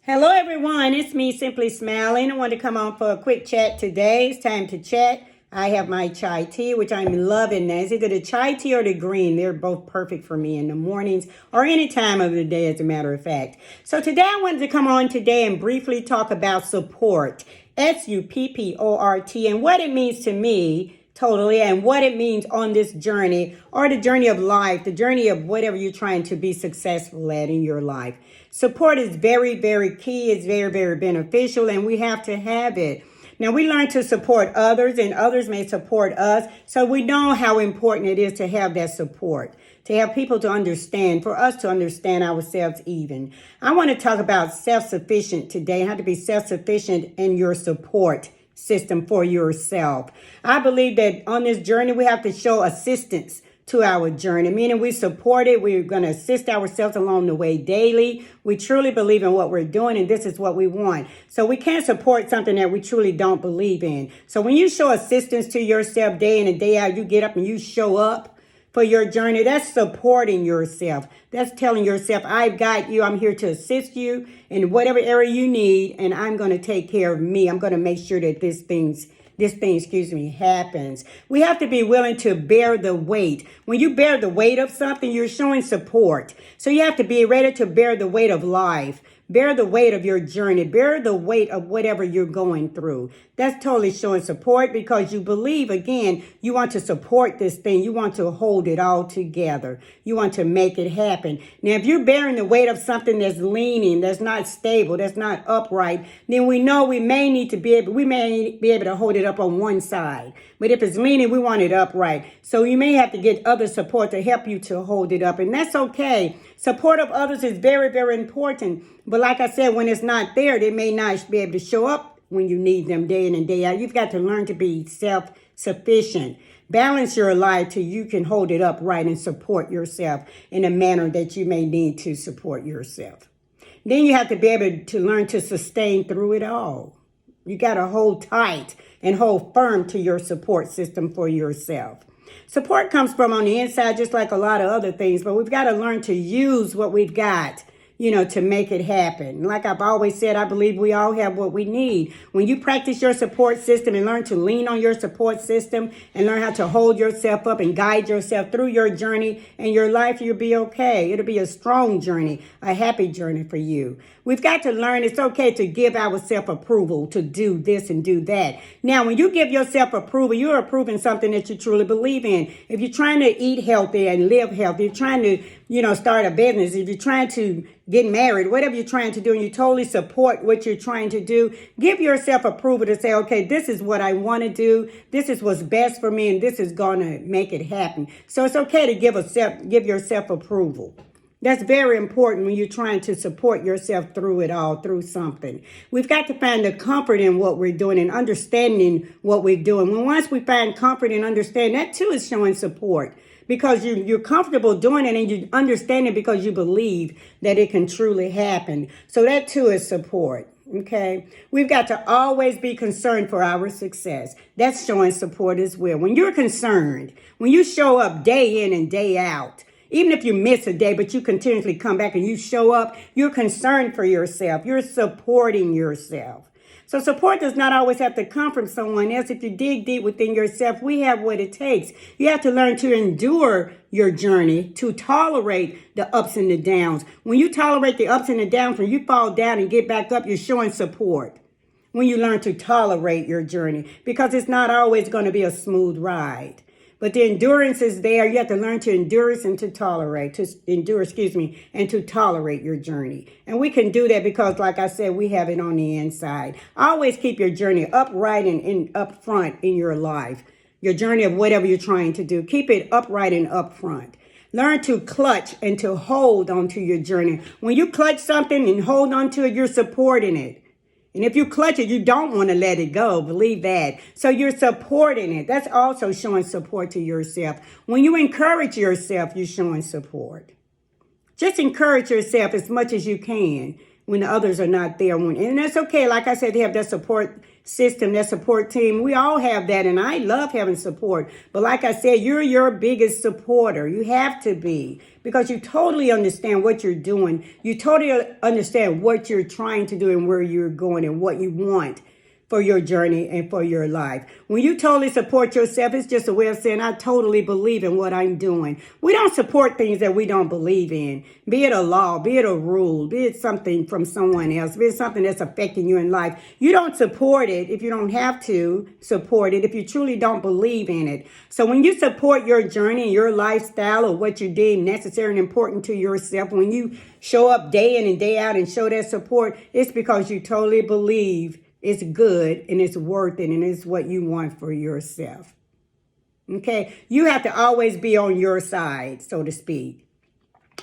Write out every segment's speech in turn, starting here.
Hello, everyone. It's me, Simply Smiling. I want to come on for a quick chat today. It's time to chat. I have my chai tea, which I'm loving now. It's either the chai tea or the green. They're both perfect for me in the mornings or any time of the day, as a matter of fact. So today I wanted to come on today and briefly talk about support. SUPPORT, and what it means to me totally, and what it means on this journey or the journey of life, the journey of whatever you're trying to be successful at in your life. Support is very, very key. It's very, very beneficial, and we have to have it. Now, we learn to support others, and others may support us. So we know how important it is to have that support, to have people to understand, for us to understand ourselves even. I want to talk about self-sufficient today, how to be self-sufficient in your support system for yourself. I believe that on this journey, we have to show assistance to our journey, meaning we support it. We're going to assist ourselves along the way daily. We truly believe in what we're doing, and this is what we want. So we can't support something that we truly don't believe in. So when you show assistance to yourself day in and day out, you get up and you show up for your journey. That's supporting yourself. That's telling yourself, I've got you. I'm here to assist you in whatever area you need, and I'm going to take care of me. I'm going to make sure that this thing, happens. We have to be willing to bear the weight. When you bear the weight of something, you're showing support. So you have to be ready to bear the weight of life. Bear the weight of your journey. Bear the weight of whatever you're going through. That's totally showing support because you believe, again, you want to support this thing. You want to hold it all together. You want to make it happen. Now, if you're bearing the weight of something that's leaning, that's not stable, that's not upright, then we know we may be able to hold it up on one side. But if it's leaning, we want it upright. So you may have to get other support to help you to hold it up. And that's okay. Support of others is very, very important. But like I said, when it's not there, they may not be able to show up when you need them day in and day out. You've got to learn to be self-sufficient. Balance your life till you can hold it upright and support yourself in a manner that you may need to support yourself. Then you have to be able to learn to sustain through it all. You got to hold tight and hold firm to your support system for yourself. Support comes from on the inside, just like a lot of other things, but we've got to learn to use what we've got, to make it happen. Like I've always said, I believe we all have what we need. When you practice your support system and learn to lean on your support system and learn how to hold yourself up and guide yourself through your journey and your life, you'll be okay. It'll be a strong journey, a happy journey for you. We've got to learn it's okay to give ourselves approval to do this and do that. Now, when you give yourself approval, you're approving something that you truly believe in. If you're trying to eat healthy and live healthy, if you're trying to, start a business, if you're trying to get married, whatever you're trying to do, and you totally support what you're trying to do, give yourself approval to say, okay, this is what I want to do. This is what's best for me, and this is going to make it happen. So it's okay to give yourself approval. That's very important when you're trying to support yourself through it all, through something. We've got to find the comfort in what we're doing and understanding what we're doing. Once we find comfort and understand, that too is showing support because you're comfortable doing it and you understand it because you believe that it can truly happen. So that too is support. Okay, we've got to always be concerned for our success. That's showing support as well. When you're concerned, when you show up day in and day out, even if you miss a day, but you continuously come back and you show up, you're concerned for yourself. You're supporting yourself. So support does not always have to come from someone else. If you dig deep within yourself, we have what it takes. You have to learn to endure your journey, to tolerate the ups and the downs. When you tolerate the ups and the downs, when you fall down and get back up, you're showing support. When you learn to tolerate your journey, because it's not always going to be a smooth ride. But the endurance is there. You have to learn to endure and to tolerate, and to tolerate your journey. And we can do that because, like I said, we have it on the inside. Always keep your journey upright and up front in your life. Your journey of whatever you're trying to do. Keep it upright and up front. Learn to clutch and to hold onto your journey. When you clutch something and hold onto it, you're supporting it. And if you clutch it, you don't want to let it go. Believe that. So you're supporting it. That's also showing support to yourself. When you encourage yourself, you're showing support. Just encourage yourself as much as you can. when the others are not there. And that's okay. Like I said, they have that support system, that support team. We all have that, and I love having support. But like I said, you're your biggest supporter. You have to be, because you totally understand what you're doing. You totally understand what you're trying to do and where you're going and what you want for your journey and for your life. When you totally support yourself, it's just a way of saying, I totally believe in what I'm doing. We don't support things that we don't believe in, be it a law, be it a rule, be it something from someone else, be it something that's affecting you in life. You don't support it if you don't have to support it, if you truly don't believe in it. So when you support your journey and your lifestyle or what you deem necessary and important to yourself, when you show up day in and day out and show that support, it's because you totally believe it's good and it's worth it and it's what you want for yourself. Okay? You have to always be on your side, so to speak.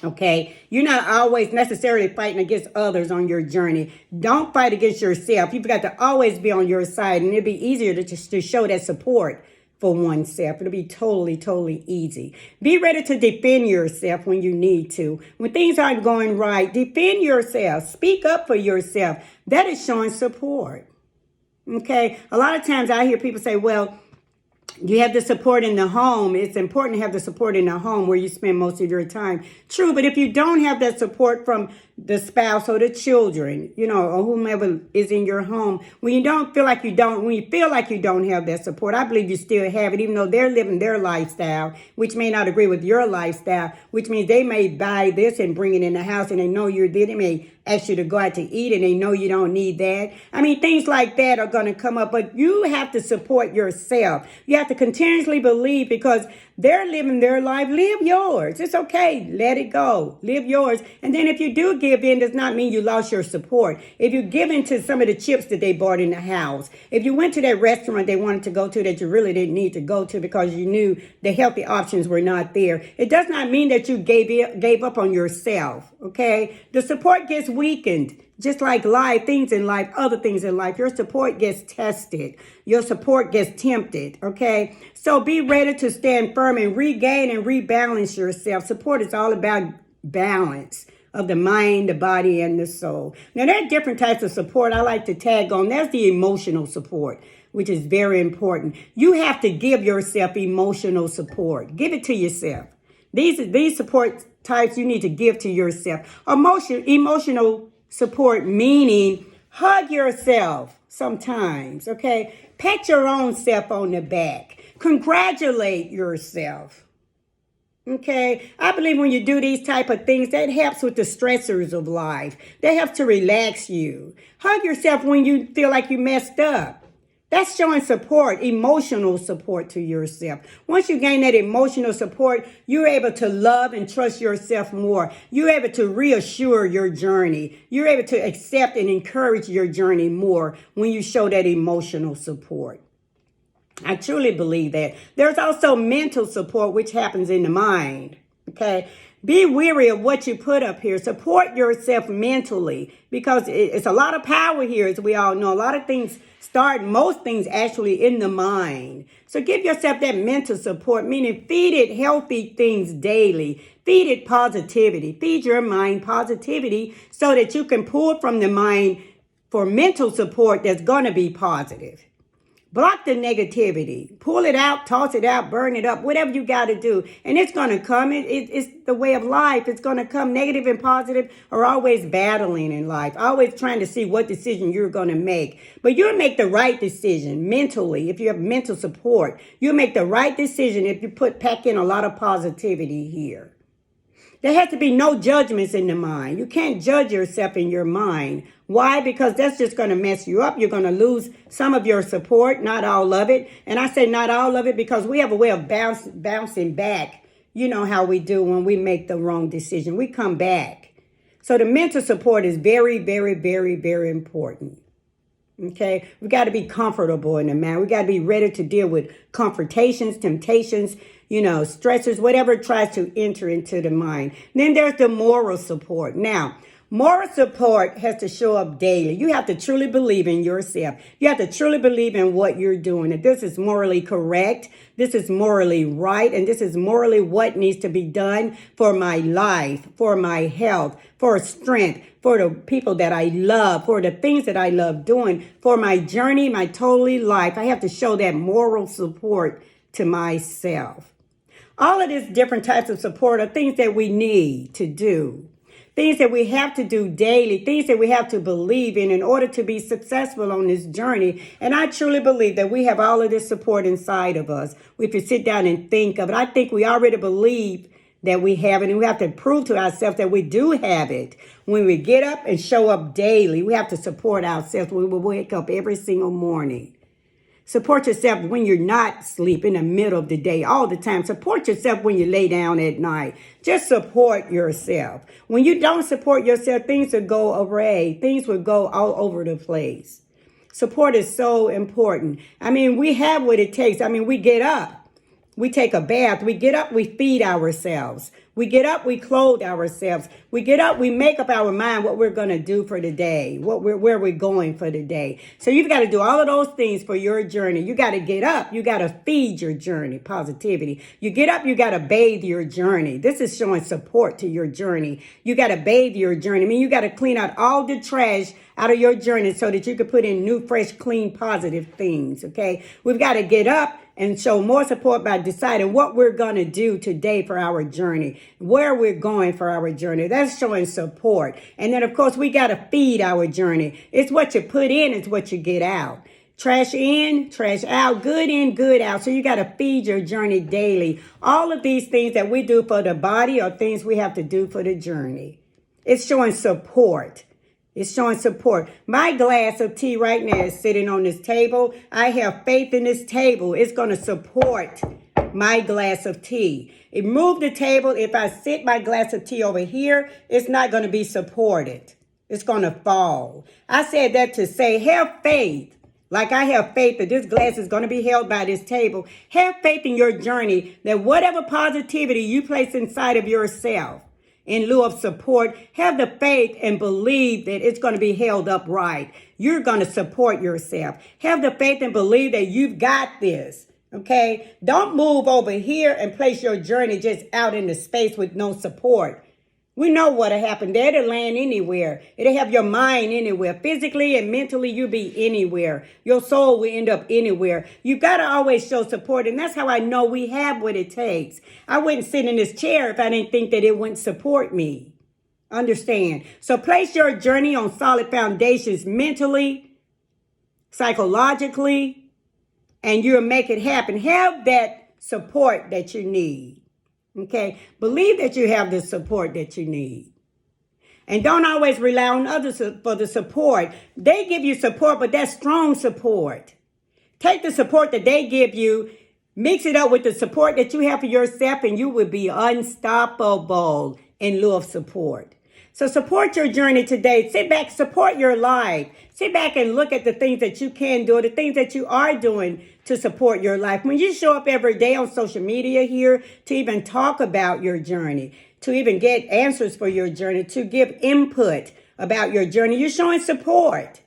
Okay? You're not always necessarily fighting against others on your journey. Don't fight against yourself. You've got to always be on your side, and it'll be easier to show that support for oneself. It'll be totally, totally easy. Be ready to defend yourself when you need to. When things aren't going right, defend yourself. Speak up for yourself. That is showing support. Okay, a lot of times I hear people say, well, you have the support in the home. It's important to have the support in the home where you spend most of your time. True, but if you don't have that support from the spouse or the children, or whomever is in your home, when you feel like you don't have that support, I believe you still have it, even though they're living their lifestyle, which may not agree with your lifestyle, which means they may buy this and bring it in the house and they know you're there. They may ask you to go out to eat and they know you don't need that. I mean, things like that are going to come up, but you have to support yourself. You have to continuously believe, because they're living their life. Live yours. It's okay. Let it go. Live yours. And then if you do give in, does not mean you lost your support. If you give in to some of the chips that they bought in the house, if you went to that restaurant they wanted to go to that you really didn't need to go to because you knew the healthy options were not there, it does not mean that you gave up on yourself. Okay? The support gets weakened. Just like life, things in life, other things in life, your support gets tested. Your support gets tempted, okay? So be ready to stand firm and regain and rebalance yourself. Support is all about balance of the mind, the body, and the soul. Now, there are different types of support I like to tag on. That's the emotional support, which is very important. You have to give yourself emotional support. Give it to yourself. These support types you need to give to yourself. Emotional support, meaning hug yourself sometimes, okay? Pat your own self on the back. Congratulate yourself, okay? I believe when you do these type of things, that helps with the stressors of life. That helps to relax you. Hug yourself when you feel like you messed up. That's showing support, emotional support to yourself. Once you gain that emotional support, you're able to love and trust yourself more. You're able to reassure your journey. You're able to accept and encourage your journey more when you show that emotional support. I truly believe that. There's also mental support, which happens in the mind. Okay? Be weary of what you put up here. Support yourself mentally, because it's a lot of power here, as we all know. A lot of things most things actually in the mind. So give yourself that mental support, meaning feed it healthy things daily. Feed it positivity. Feed your mind positivity so that you can pull from the mind for mental support that's going to be positive. Block the negativity. Pull it out, toss it out, burn it up, whatever you got to do. And it's going to come. It's the way of life. It's going to come. Negative and positive are always battling in life, always trying to see what decision you're going to make. But you'll make the right decision mentally. If you have mental support, you'll make the right decision if you pack in a lot of positivity here. There has to be no judgments in the mind. You can't judge yourself in your mind. Why? Because that's just going to mess you up. You're going to lose some of your support, not all of it. And I say not all of it because we have a way of bouncing back. You know how we do when we make the wrong decision. We come back. So the mental support is very, very, very, very important. Okay? We got to be comfortable in the mind. We got to be ready to deal with confrontations, temptations, stressors, whatever tries to enter into the mind. Then there's the moral support. Now, Moral support has to show up daily. You have to truly believe in yourself. You have to truly believe in what you're doing. That this is morally correct. This is morally right. And this is morally what needs to be done for my life, for my health, for strength, for the people that I love, for the things that I love doing, for my journey, my totally life. I have to show that moral support to myself. All of these different types of support are things that we need to do. Things that we have to do daily, things that we have to believe in order to be successful on this journey. And I truly believe that we have all of this support inside of us. We have to sit down and think of it. I think we already believe that we have it, and we have to prove to ourselves that we do have it. When we get up and show up daily, we have to support ourselves when we wake up every single morning. Support yourself when you're not asleep in the middle of the day all the time. Support yourself when you lay down at night. Just support yourself. When you don't support yourself, things will go awry. Things will go all over the place. Support is so important. I mean, we have what it takes. I mean, we get up. We take a bath. We get up, we feed ourselves. We get up, we clothe ourselves. We get up, we make up our mind what we're going to do for the day, where we're going for the day. So you've got to do all of those things for your journey. You got to get up. You got to feed your journey, positivity. You get up, you got to bathe your journey. This is showing support to your journey. You got to bathe your journey. I mean, you got to clean out all the trash out of your journey so that you can put in new, fresh, clean, positive things, okay? We've got to get up and show more support by deciding what we're going to do today for our journey, where we're going for our journey. That's showing support. And then, of course, we got to feed our journey. It's what you put in, it's what you get out. Trash in, trash out, good in, good out. So you got to feed your journey daily. All of these things that we do for the body are things we have to do for the journey. It's showing support. It's showing support. My glass of tea right now is sitting on this table. I have faith in this table. It's going to support my glass of tea. It moved the table. If I sit my glass of tea over here, it's not going to be supported. It's going to fall. I said that to say, have faith. Like I have faith that this glass is going to be held by this table. Have faith in your journey that whatever positivity you place inside of yourself, in lieu of support, have the faith and believe that it's going to be held upright. You're going to support yourself. Have the faith and believe that you've got this. Okay? Don't move over here and place your journey just out in the space with no support. We know what'll happen there. It'll land anywhere. It'll have your mind anywhere. Physically and mentally, you'll be anywhere. Your soul will end up anywhere. You got to always show support. And that's how I know we have what it takes. I wouldn't sit in this chair if I didn't think that it wouldn't support me. Understand? So place your journey on solid foundations mentally, psychologically, and you'll make it happen. Have that support that you need. Okay, believe that you have the support that you need. And don't always rely on others for the support. They give you support, but that's strong support. Take the support that they give you, mix it up with the support that you have for yourself, and you will be unstoppable in lieu of support. So support your journey today. Sit back, support your life. Sit back and look at the things that you can do, the things that you are doing to support your life. When you show up every day on social media here to even talk about your journey, to even get answers for your journey, to give input about your journey, you're showing support.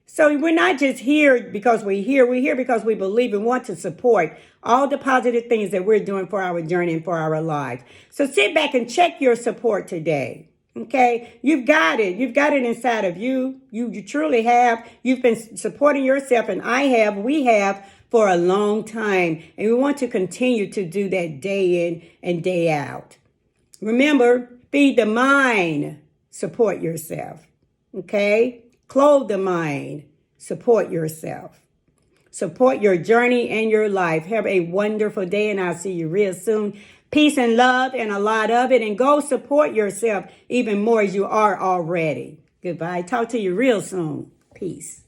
So we're not just here because we're here because we believe and want to support all the positive things that we're doing for our journey and for our lives. So sit back and check your support today. Okay, you've got it. You've got it inside of you. You truly have. You've been supporting yourself, and we have for a long time. And we want to continue to do that day in and day out. Remember, feed the mind, support yourself. Okay, clothe the mind, support yourself. Support your journey and your life. Have a wonderful day, and I'll see you real soon. Peace and love and a lot of it. And go support yourself even more as you are already. Goodbye. Talk to you real soon. Peace.